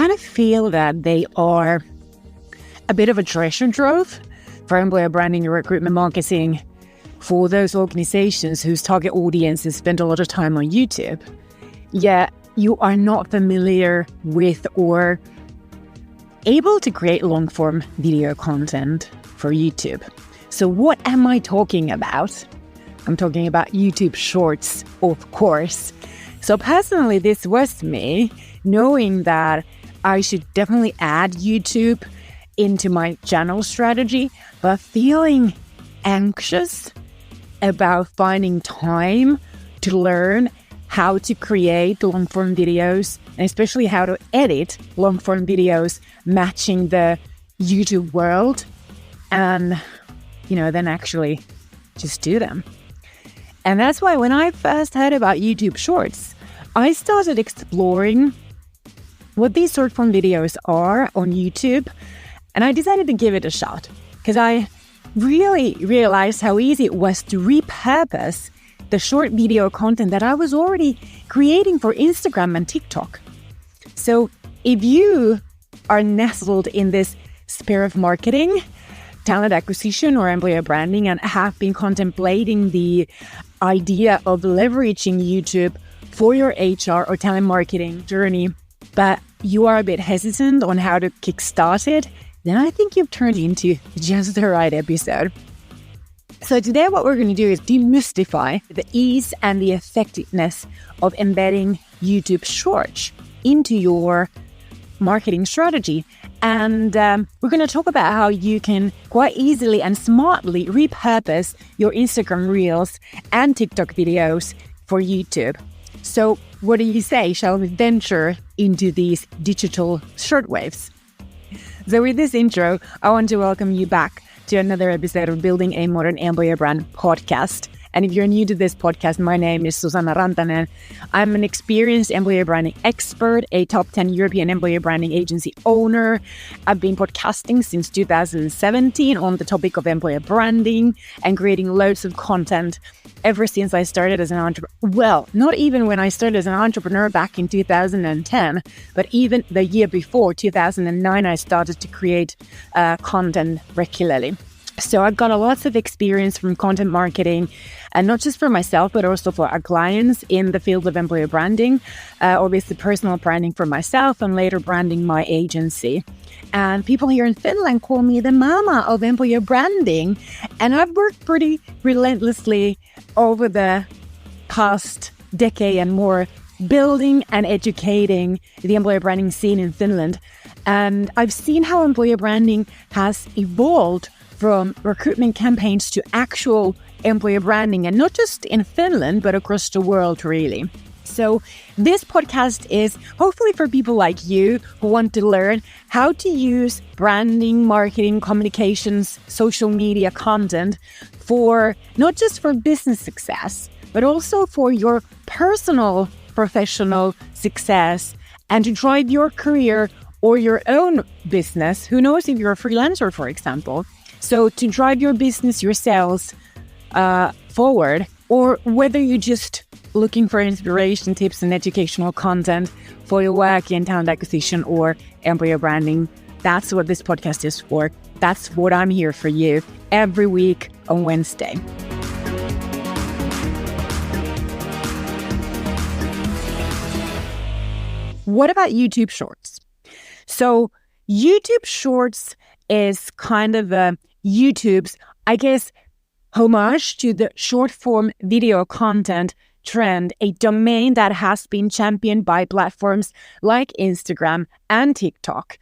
kind of feel that they are a bit of a treasure trove for employer branding and recruitment marketing for those organizations whose target audiences spend a lot of time on YouTube, yet you are not familiar with or able to create long-form video content for YouTube. So what am I talking about? I'm talking about YouTube Shorts, of course. So personally, this was me knowing that I should definitely add YouTube into my channel strategy, but feeling anxious about finding time to learn how to create long-form videos, and especially how to edit long-form videos matching the YouTube world, and, then actually just do them. And that's why when I first heard about YouTube Shorts, I started exploring what these short-form videos are on YouTube, and I decided to give it a shot because I really realized how easy it was to repurpose the short video content that I was already creating for Instagram and TikTok. So if you are nestled in this sphere of marketing, talent acquisition, or employer branding, and have been contemplating the idea of leveraging YouTube for your HR or talent marketing journey, but you are a bit hesitant on how to kickstart it, then I think you've turned into just the right episode. So today what we're going to do is demystify the ease and the effectiveness of embedding YouTube Shorts into your marketing strategy. And we're going to talk about how you can quite easily and smartly repurpose your Instagram Reels and TikTok videos for YouTube. So what do you say? Shall we venture into these digital shortwaves? So with this intro, I want to welcome you back to another episode of Building a Modern Employer Brand podcast. And if you're new to this podcast, my name is Susanna Rantanen. I'm an experienced employer branding expert, a top 10 European employer branding agency owner. I've been podcasting since 2017 on the topic of employer branding and creating loads of content ever since I started as an entrepreneur. Well, not even when I started as an entrepreneur back in 2010, but even the year before, 2009, I started to create content regularly. So I've got lots of experience from content marketing, and not just for myself, but also for our clients in the field of employer branding, obviously personal branding for myself, and later branding my agency. And people here in Finland call me the mama of employer branding. And I've worked pretty relentlessly over the past decade and more, building and educating the employer branding scene in Finland. And I've seen how employer branding has evolved from recruitment campaigns to actual employer branding, and not just in Finland, but across the world, really. So this podcast is hopefully for people like you who want to learn how to use branding, marketing, communications, social media content for not just for business success, but also for your personal, professional success, and to drive your career or your own business. Who knows if you're a freelancer, for example. So to drive your business, your sales forward, or whether you're just looking for inspiration, tips, and educational content for your work in talent acquisition or employer branding, that's what this podcast is for. That's what I'm here for you every week on Wednesday. What about YouTube Shorts? So YouTube Shorts is kind of YouTube's, I guess, homage to the short-form video content trend, a domain that has been championed by platforms like Instagram and TikTok.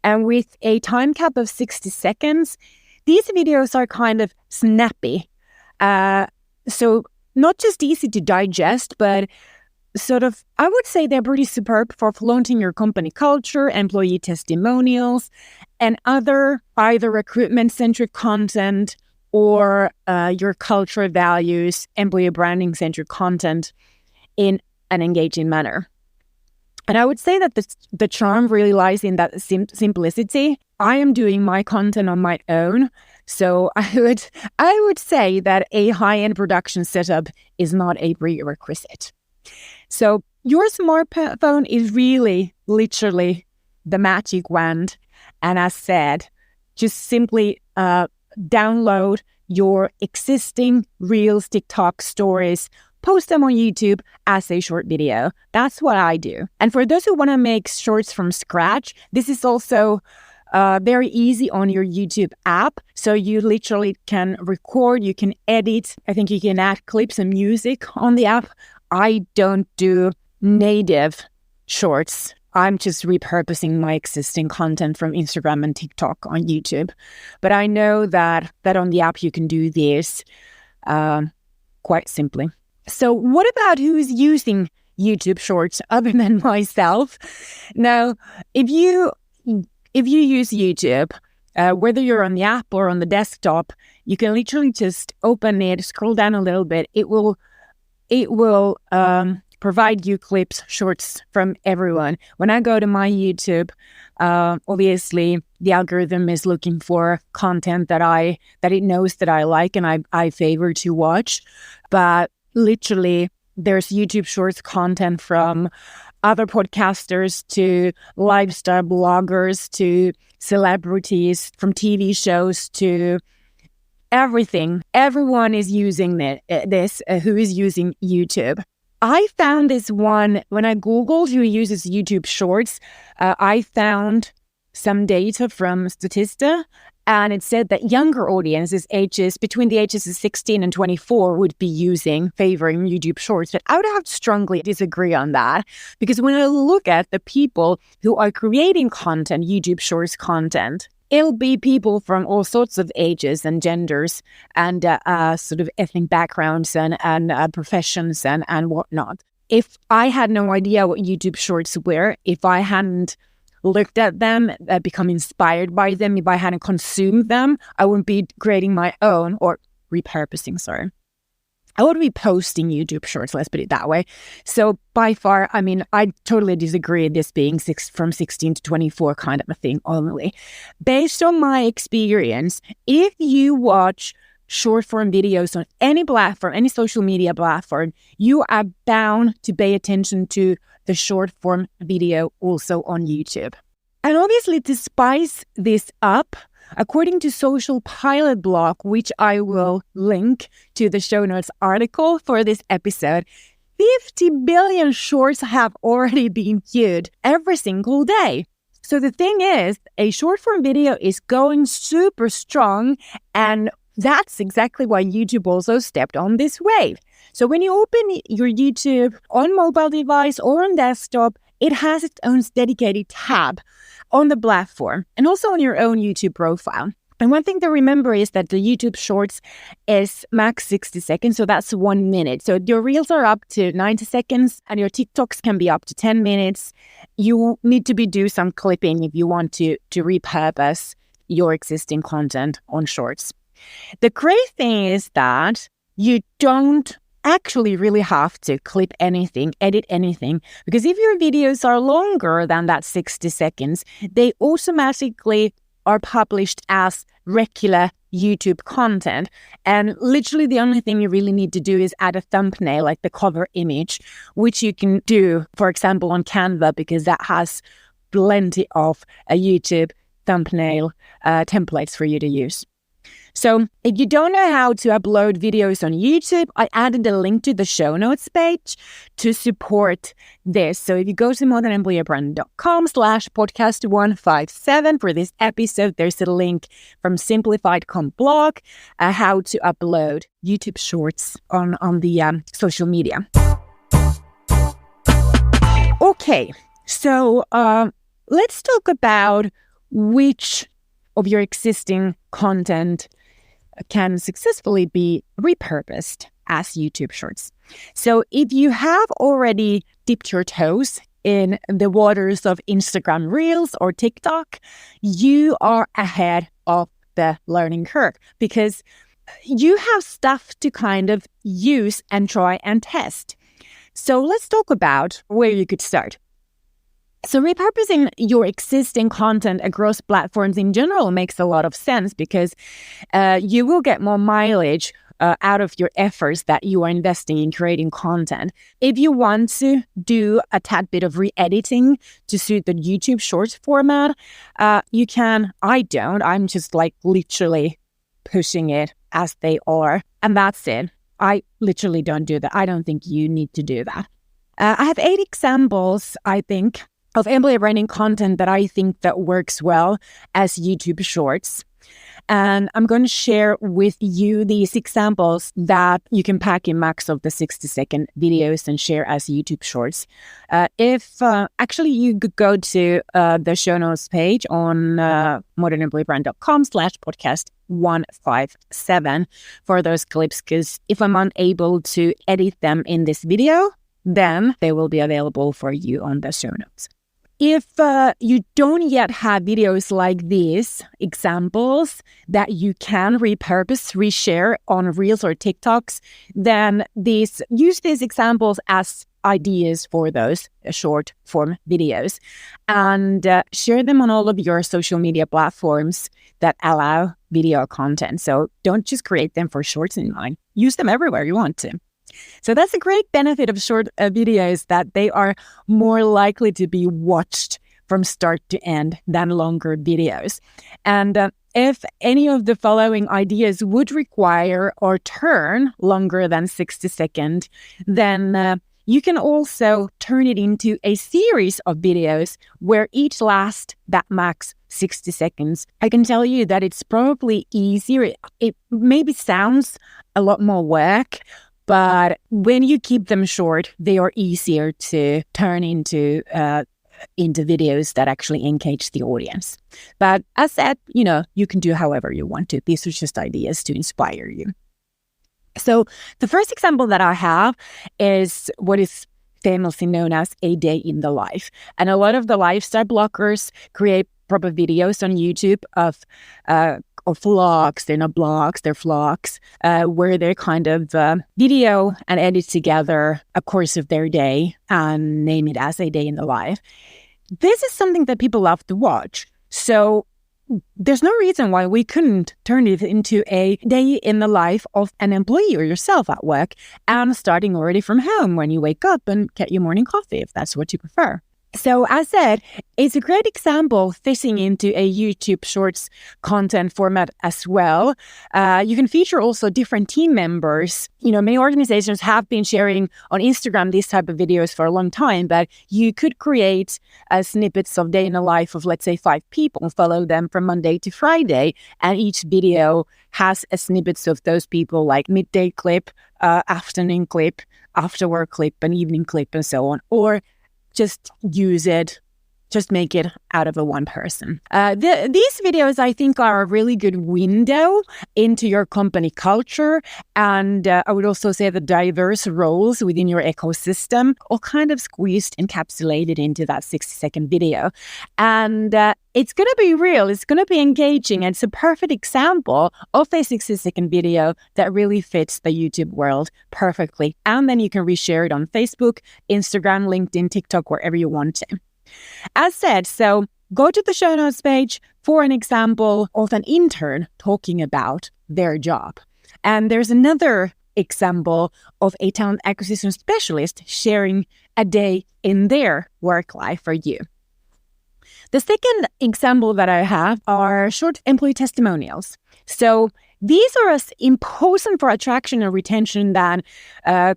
And with a time cap of 60 seconds, these videos are kind of snappy. So not just easy to digest, but sort of, I would say they're pretty superb for flaunting your company culture, employee testimonials, and other either recruitment-centric content or your culture values, employer branding-centric content in an engaging manner. And I would say that the charm really lies in that simplicity. I am doing my content on my own, so I would say that a high-end production setup is not a prerequisite. So your smartphone is really literally the magic wand. And as said, just simply download your existing Reels, TikTok stories, post them on YouTube as a short video. That's what I do. And for those who want to make shorts from scratch, this is also very easy on your YouTube app. So you literally can record, you can edit. I think you can add clips and music on the app. I don't do native shorts. I'm just repurposing my existing content from Instagram and TikTok on YouTube. But I know that on the app you can do this quite simply. So what about who's using YouTube Shorts other than myself? Now, if you use YouTube, whether you're on the app or on the desktop, you can literally just open it, scroll down a little bit. It will provide you clips, shorts from everyone. When I go to my YouTube, obviously the algorithm is looking for content that it knows that I like and I favor to watch. But literally, there's YouTube Shorts content from other podcasters to lifestyle bloggers to celebrities, from TV shows to everything. Everyone is using this who is using YouTube. I found this one when I Googled who uses YouTube Shorts. I found some data from Statista, and it said that younger audiences, between the ages of 16 and 24, would be favoring YouTube Shorts. But I would have to strongly disagree on that, because when I look at the people who are creating content, YouTube Shorts content, it'll be people from all sorts of ages and genders and sort of ethnic backgrounds and professions and whatnot. If I had no idea what YouTube Shorts were, if I hadn't looked at them, become inspired by them, if I hadn't consumed them, I wouldn't be creating my own or repurposing, I would be posting YouTube Shorts, let's put it that way. So by far, I mean, I totally disagree this being from 16 to 24 kind of a thing only. Based on my experience, if you watch short form videos on any platform, any social media platform, you are bound to pay attention to the short form video also on YouTube. And obviously, to spice this up, according to Social Pilot blog, which I will link to the show notes article for this episode, 50 billion shorts have already been viewed every single day. So the thing is, a short form video is going super strong, and that's exactly why YouTube also stepped on this wave. So when you open your YouTube on mobile device or on desktop, it has its own dedicated tab on the platform and also on your own YouTube profile. And one thing to remember is that the YouTube Shorts is max 60 seconds, so that's 1 minute. So your Reels are up to 90 seconds and your TikToks can be up to 10 minutes. You need to do some clipping if you want to repurpose your existing content on Shorts. The great thing is that you don't actually really have to clip anything, edit anything, because if your videos are longer than that 60 seconds, they automatically are published as regular YouTube content. And literally the only thing you really need to do is add a thumbnail, like the cover image, which you can do, for example, on Canva, because that has plenty of YouTube thumbnail templates for you to use. So if you don't know how to upload videos on YouTube, I added a link to the show notes page to support this. So if you go to modernemployerbrand.com/podcast157 for this episode, there's a link from Simplified.com blog, how to upload YouTube Shorts on the social media. Okay, so let's talk about which of your existing content can successfully be repurposed as YouTube Shorts. So if you have already dipped your toes in the waters of Instagram Reels or TikTok, you are ahead of the learning curve because you have stuff to kind of use and try and test. So let's talk about where you could start. So repurposing your existing content across platforms in general makes a lot of sense because you will get more mileage out of your efforts that you are investing in creating content. If you want to do a tad bit of re-editing to suit the YouTube Shorts format, you can. I don't. I'm just like literally pushing it as they are. And that's it. I literally don't do that. I don't think you need to do that. I have 8 examples, I think, of employee branding content that I think that works well as YouTube Shorts. And I'm going to share with you these examples that you can pack in max of the 60-second videos and share as YouTube Shorts. If actually you could go to the show notes page on modernemployeebrand.com/podcast 157 for those clips, because if I'm unable to edit them in this video, then they will be available for you on the show notes. If you don't yet have videos like these examples that you can repurpose, reshare on Reels or TikToks, then use these examples as ideas for those short form videos and share them on all of your social media platforms that allow video content. So don't just create them for shorts in mind. Use them everywhere you want to. So that's a great benefit of short videos, that they are more likely to be watched from start to end than longer videos. And if any of the following ideas would require or turn longer than 60 seconds, then you can also turn it into a series of videos where each lasts that max 60 seconds. I can tell you that it's probably easier. It maybe sounds a lot more work, but when you keep them short, they are easier to turn into videos that actually engage the audience. But as said, you can do however you want to. These are just ideas to inspire you. So the first example that I have is what is famously known as a day in the life. And a lot of the lifestyle bloggers create proper videos on YouTube of vlogs. They're not blogs, they're vlogs, where they kind of video and edit together a course of their day and name it as a day in the life. This is something that people love to watch. So there's no reason why we couldn't turn it into a day in the life of an employee or yourself at work, and starting already from home when you wake up and get your morning coffee, if that's what you prefer. So as said, it's a great example fitting into a YouTube Shorts content format as well. You can feature also different team members. Many organizations have been sharing on Instagram these type of videos for a long time, but you could create snippets of day in the life of, let's say, 5 people, follow them from Monday to Friday, and each video has a snippets of those people, like midday clip, afternoon clip, after work clip, an evening clip, and so on. Or just make it out of one person. These videos, I think, are a really good window into your company culture. And I would also say the diverse roles within your ecosystem, all kind of squeezed, encapsulated into that 60-second video. And it's going to be real. It's going to be engaging. And it's a perfect example of a 60-second video that really fits the YouTube world perfectly. And then you can reshare it on Facebook, Instagram, LinkedIn, TikTok, wherever you want to. As said, so go to the show notes page for an example of an intern talking about their job. And there's another example of a talent acquisition specialist sharing a day in their work life for you. The second example that I have are short employee testimonials. So these are as important for attraction and retention than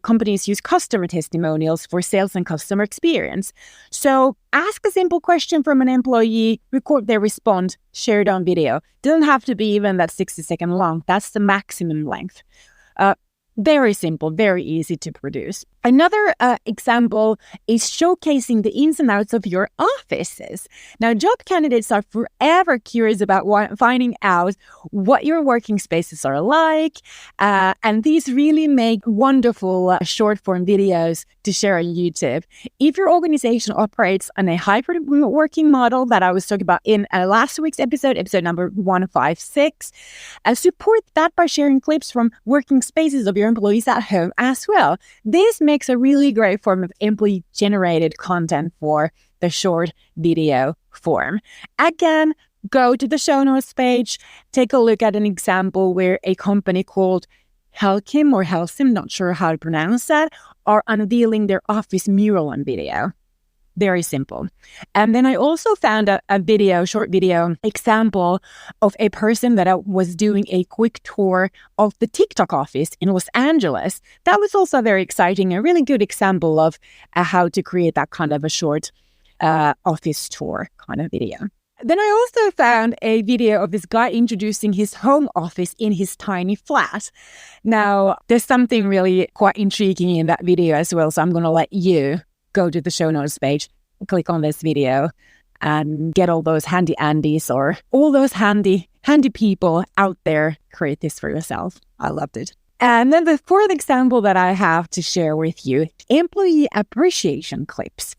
companies use customer testimonials for sales and customer experience. So ask a simple question from an employee, record their response, share it on video. Doesn't have to be even that 60-second long. That's the maximum length. Very simple, very easy to produce. Another example is showcasing the ins and outs of your offices. Now, job candidates are forever curious about finding out what your working spaces are like. And these really make wonderful short-form videos to share on YouTube. If your organization operates on a hybrid working model that I was talking about in last week's episode number 156, support that by sharing clips from working spaces of your employees at home as well. This makes a really great form of employee-generated content for the short video form. Again, go to the show notes page, take a look at an example where a company called Helsim, not sure how to pronounce that, are unveiling their office mural on video. Very simple. And then I also found a short video example of a person that was doing a quick tour of the TikTok office in Los Angeles. That was also very exciting, a really good example of how to create that kind of a short office tour kind of video. Then I also found a video of this guy introducing his home office in his tiny flat. Now, there's something really quite intriguing in that video as well, so I'm going to let you go to the show notes page, click on this video, and get all those handy Andes or all those handy people out there. Create this for yourself. I loved it. And then the fourth example that I have to share with you, employee appreciation clips.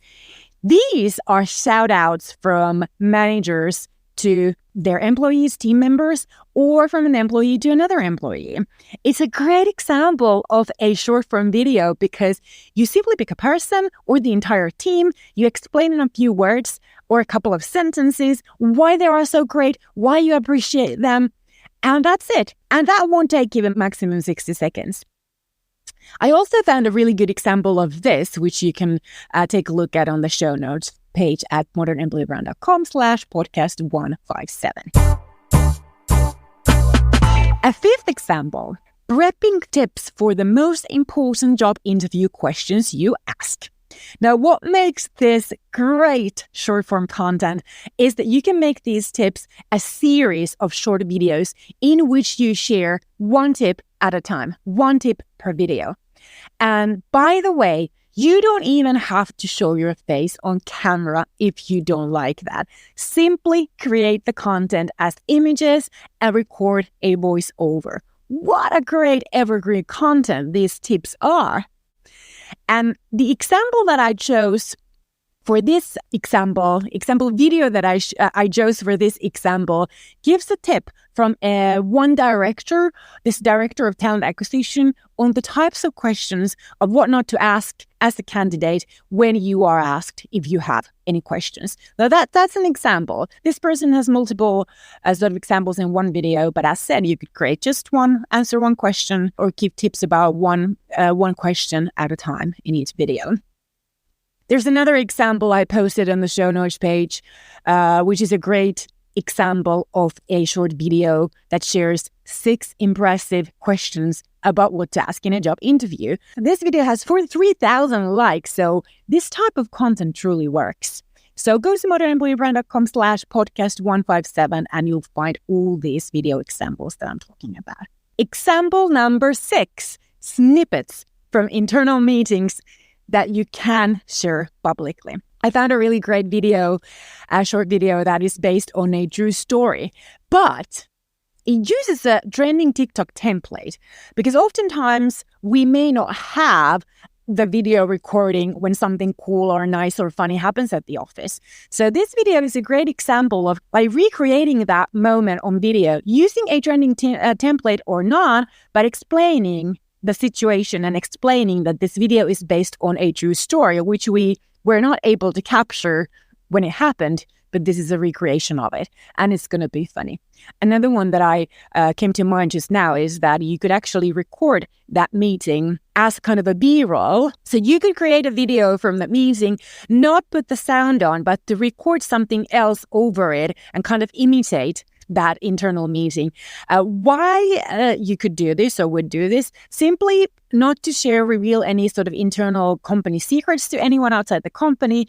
These are shout outs from managers to their employees, team members, or from an employee to another employee. It's a great example of a short form video because you simply pick a person or the entire team, you explain in a few words or a couple of sentences why they are so great, why you appreciate them, and that's it. And that won't take even maximum 60 seconds. I also found a really good example of this, which you can take a look at on the show notes page at modernemployeebrand.com/podcast157. A fifth example, prepping tips for the most important job interview questions you ask. Now, what makes this great short-form content is that you can make these tips a series of short videos in which you share one tip at a time, one tip per video. And by the way, you don't even have to show your face on camera if you don't like that. Simply create the content as images and record a voiceover. What a great evergreen content these tips are. And the example that I chose for this example video that I chose for this example gives a tip from one director, this director of talent acquisition, on the types of questions of what not to ask as a candidate when you are asked if you have any questions. Now that's an example. This person has multiple sort of examples in one video, but as said, you could create just one, answer one question, or give tips about one question at a time in each video. There's another example I posted on the show notes page, which is a great example of a short video that shares 6 impressive questions about what to ask in a job interview. This video has 43,000 likes, so this type of content truly works. So go to modernemployeebrand.com/podcast157 and you'll find all these video examples that I'm talking about. Example number 6, snippets from internal meetings that you can share publicly. I found a really great video, a short video that is based on a true story, but it uses a trending TikTok template because oftentimes we may not have the video recording when something cool or nice or funny happens at the office. So this video is a great example of by recreating that moment on video using a trending template or not, but explaining the situation and explaining that this video is based on a true story, which we were not able to capture when it happened, but this is a recreation of it, and it's going to be funny. Another one that I came to mind just now is that you could actually record that meeting as kind of a B-roll. So you could create a video from that meeting, not put the sound on, but to record something else over it and kind of imitate that internal meeting. Why you could do this or would do this? Simply not to reveal any sort of internal company secrets to anyone outside the company.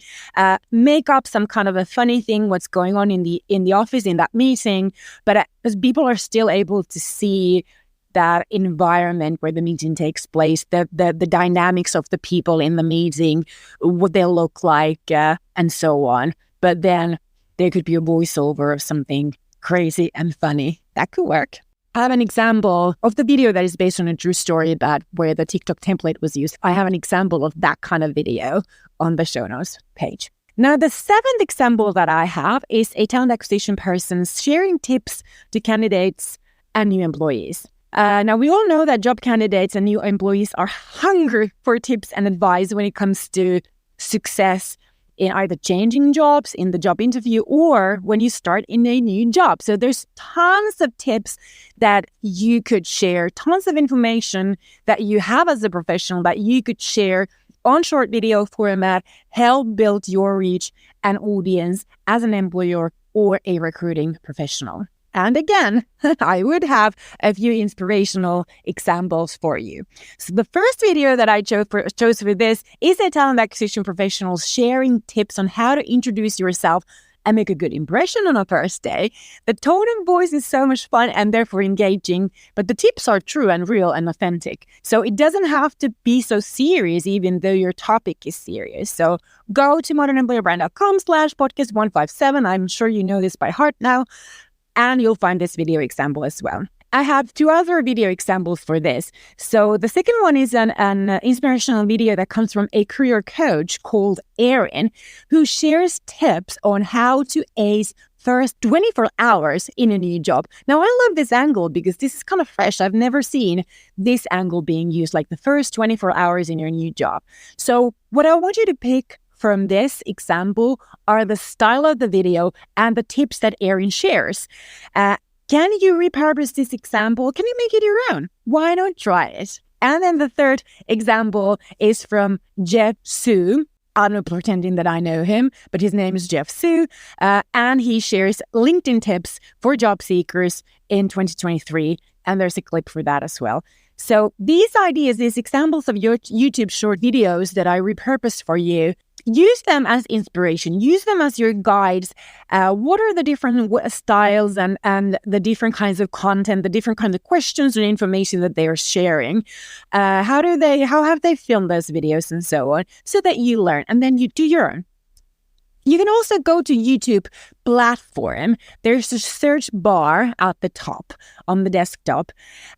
Make up some kind of a funny thing, what's going on in the office in that meeting, but as people are still able to see that environment where the meeting takes place, the dynamics of the people in the meeting, what they look like, and so on. But then there could be a voiceover of something crazy and funny. That could work. I have an example of the video that is based on a true story about where the TikTok template was used. I have an example of that kind of video on the show notes page. Now, the 7th example that I have is a talent acquisition person sharing tips to candidates and new employees. Now, we all know that job candidates and new employees are hungry for tips and advice when it comes to success in either changing jobs, in the job interview, or when you start in a new job. So there's tons of tips that you could share, tons of information that you have as a professional that you could share on short video format, help build your reach and audience as an employer or a recruiting professional. And again, I would have a few inspirational examples for you. So the first video that I chose for this is a talent acquisition professional sharing tips on how to introduce yourself and make a good impression on a first day. The tone and voice is so much fun and therefore engaging, but the tips are true and real and authentic. So it doesn't have to be so serious, even though your topic is serious. So go to modernemployerbrand.com/podcast157. I'm sure you know this by heart now. And you'll find this video example as well. I have two other video examples for this. So the second one is an inspirational video that comes from a career coach called Erin, who shares tips on how to ace first 24 hours in a new job. Now, I love this angle because this is kind of fresh. I've never seen this angle being used, like the first 24 hours in your new job. So what I want you to pick from this example are the style of the video and the tips that Erin shares. Can you repurpose this example? Can you make it your own? Why not try it? And then the third example is from Jeff Su. I'm not pretending that I know him, but his name is Jeff Su, and he shares LinkedIn tips for job seekers in 2023, and there's a clip for that as well. So these ideas, these examples of your YouTube short videos that I repurposed for you, use them as inspiration. Use them as your guides. What are the different styles and the different kinds of content, the different kinds of questions and information that they are sharing? How have they filmed those videos and so on, so that you learn and then you do your own. You can also go to YouTube platform. There's a search bar at the top on the desktop.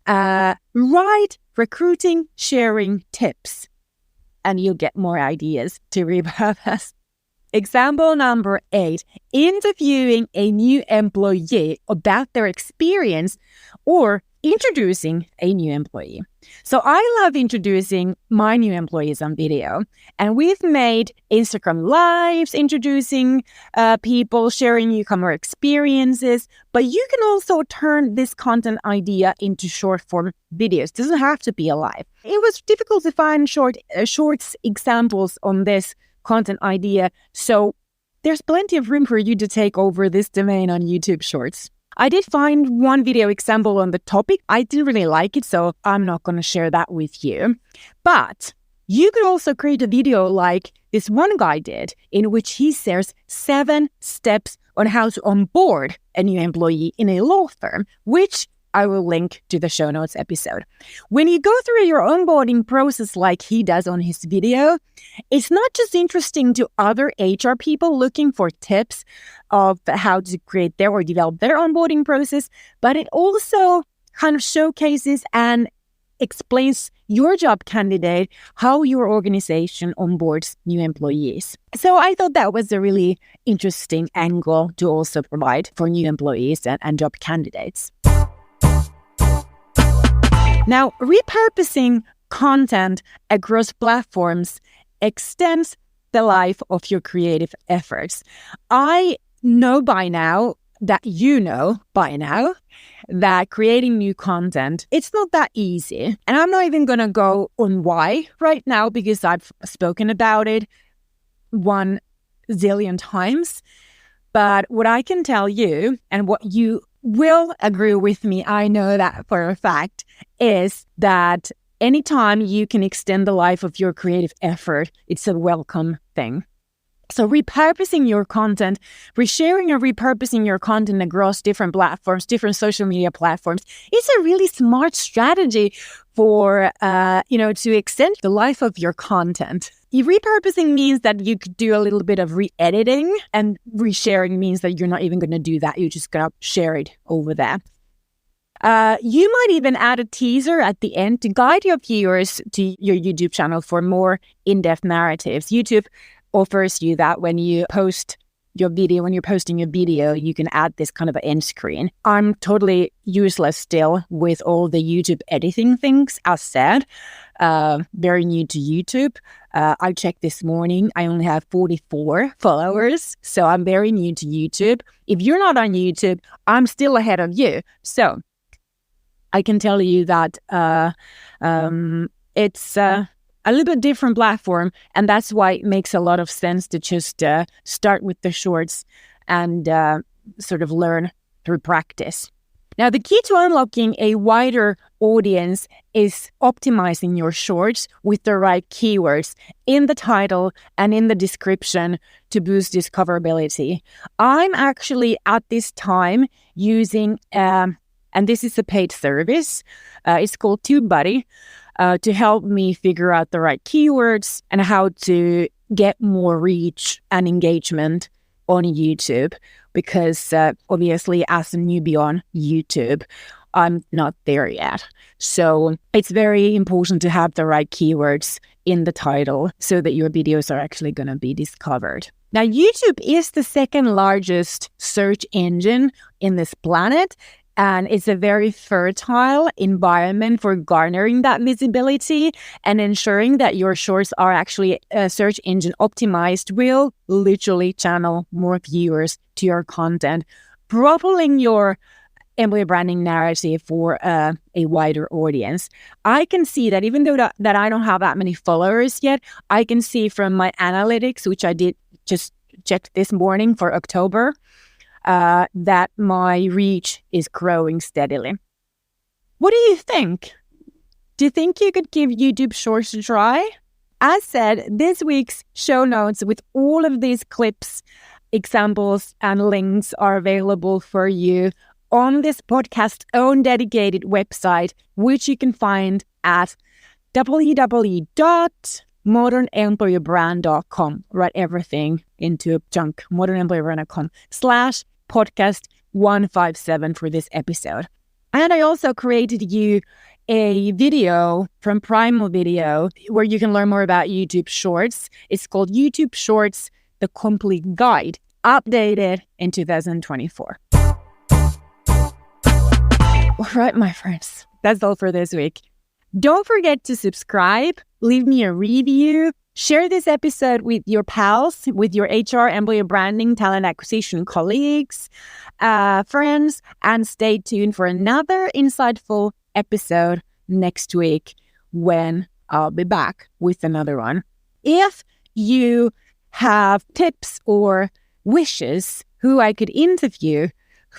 Write recruiting sharing tips, and you'll get more ideas to repurpose. Example number 8, interviewing a new employee about their experience or introducing a new employee. So I love introducing my new employees on video, and we've made Instagram lives introducing people, sharing newcomer experiences, but you can also turn this content idea into short form videos. It doesn't have to be a live. It was difficult to find shorts examples on this content idea, so there's plenty of room for you to take over this domain on YouTube Shorts. I did find one video example on the topic. I didn't really like it, so I'm not going to share that with you. But you could also create a video like this one guy did, in which he shares 7 steps on how to onboard a new employee in a law firm, which I will link to the show notes episode. When you go through your onboarding process like he does on his video, it's not just interesting to other HR people looking for tips of how to create their or develop their onboarding process, but it also kind of showcases and explains your job candidate how your organization onboards new employees. So I thought that was a really interesting angle to also provide for new employees and job candidates. Now, repurposing content across platforms extends the life of your creative efforts. I know by now that creating new content, it's not that easy. And I'm not even going to go on why right now, because I've spoken about it 1 zillion times. But what I can tell you, and what you will agree with me, I know that for a fact, is that anytime you can extend the life of your creative effort, it's a welcome thing. So repurposing your content, resharing and repurposing your content across different platforms, different social media platforms, is a really smart strategy for, to extend the life of your content. Repurposing means that you could do a little bit of re-editing, and resharing means that you're not even going to do that. You're just going to share it over there. You might even add a teaser at the end to guide your viewers to your YouTube channel for more in-depth narratives. YouTube offers you that when you post your video, when you're posting your video, you can add this kind of an end screen. I'm totally useless still with all the YouTube editing things, as said. Very new to YouTube. I checked this morning. I only have 44 followers, so I'm very new to YouTube. If you're not on YouTube, I'm still ahead of you. So I can tell you that it's a little bit different platform, and that's why it makes a lot of sense to just start with the shorts and sort of learn through practice. Now, the key to unlocking a wider audience is optimizing your shorts with the right keywords in the title and in the description to boost discoverability. I'm actually at this time using, and this is a paid service, it's called TubeBuddy, to help me figure out the right keywords and how to get more reach and engagement on YouTube, because obviously as a newbie on YouTube, I'm not there yet. So it's very important to have the right keywords in the title so that your videos are actually going to be discovered. Now, YouTube is the second largest search engine in this planet, and it's a very fertile environment for garnering that visibility, and ensuring that your shorts are actually search engine optimized will literally channel more viewers to your content, propelling your employer branding narrative for a wider audience. I can see that even though that I don't have that many followers yet, I can see from my analytics, which I did just check this morning for October, that my reach is growing steadily. What do you think? Do you think you could give YouTube Shorts a try? As said, this week's show notes with all of these clips, examples, and links are available for you on this podcast's own dedicated website, which you can find at www.modernemployerbrand.com. Write everything into a chunk, modernemployerbrand.com/podcast 157 for this episode. And I also created you a video from Primal Video where you can learn more about YouTube Shorts. It's called YouTube Shorts, the Complete Guide, updated in 2024. All right, my friends, that's all for this week. Don't forget to subscribe, leave me a review, share this episode with your pals, with your HR, employer branding, talent acquisition colleagues, friends, and stay tuned for another insightful episode next week when I'll be back with another one. If you have tips or wishes who I could interview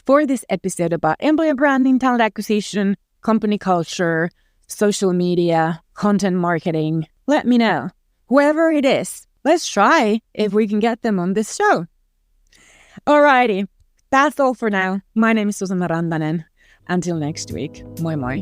for this episode about employer branding, talent acquisition, company culture, social media, content marketing, let me know. Whoever it is, let's try if we can get them on this show. Alrighty, that's all for now. My name is Susanna Rantanen. Until next week, moi moi.